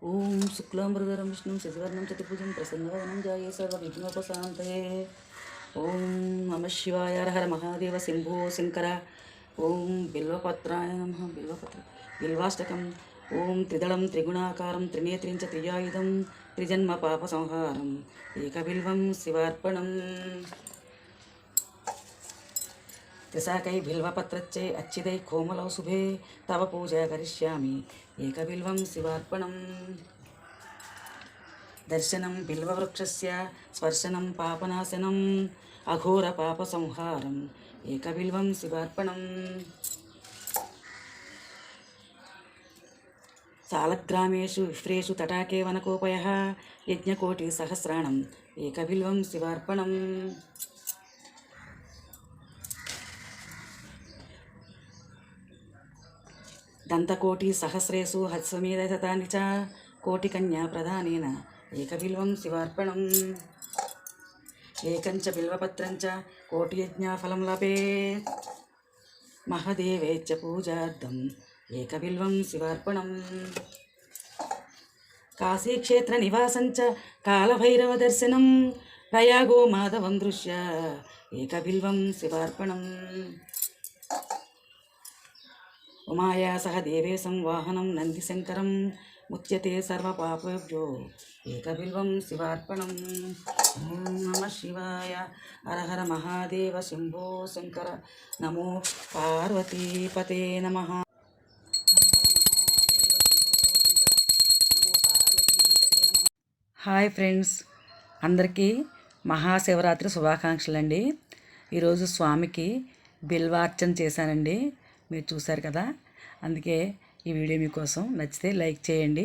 ఓం శుక్లాంబరధరం విష్ణుం శశివర్ణం చతుర్భుజం ప్రసన్నవదనం ధ్యాయే సర్వవిఘ్నోపశాంతయే. ఓం నమ శివాయ. హర హర మహాదేవ శంభో శంకర. ఓం బిల్వపత్రాయ నమః. బిల్వాష్టకం. ఓం త్రిదళం త్రిగుణాకారం త్రినేత్రిం చ త్రియాయుధం త్రిజన్మ పాప సంహారం ఏకబిల్వం శివార్పణం. त्रिशाकै बिल्वपत्रच्चे अच्छिदै कोमलौ शुभे तव पूजा करिष्यामि एकबिल्वं शिवार्पणम्. दर्शनं बिल्ववृक्षस्य स्पर्शनं पापनाशनम् अघोरपापसंहारम् एकबिल्वं शिवार्पणम्. सालग्रामेषु विफ्रेषु तटाके वनकोपयः यज्ञकोटिसहस्राणम् एकबिल्वं शिवार्पणम्. దంతకోటి సహస్రేషు హత్సమేధ శతాని చ కోటికన్యా ప్రధానేన ఏకబిల్వం శివార్పణం. ఏకంచ బిల్వపత్రం చ కోటియజ్ఞాఫలం లభేత్ మహదేవేచ్చ పూజార్థం ఏకబిల్వం శివార్పణం. కాశీక్షేత్ర నివాసం చ కాలభైరవ దర్శనం ప్రయాగో మాధవం దృశ్య ఏకబిల్వం శివార్పణం. ఉమాయా సహ దేవేశం వాహనం నందిశంకరం ముచ్యతే సర్వపాపేభ్యో ఏకబిల్వం శివార్పణం. ఓం నమ శివాయ. హర హర మహాదేవ శంభో శంకర. నమో పార్వతీపతే నమః. హాయ్ ఫ్రెండ్స్, అందరికీ మహాశివరాత్రి శుభాకాంక్షలు అండి. ఈరోజు స్వామికి బిల్వార్చన చేశానండి, మీరు చూశారు కదా. అందుకే ఈ వీడియో మీకోసం నచ్చితే లైక్ చేయండి,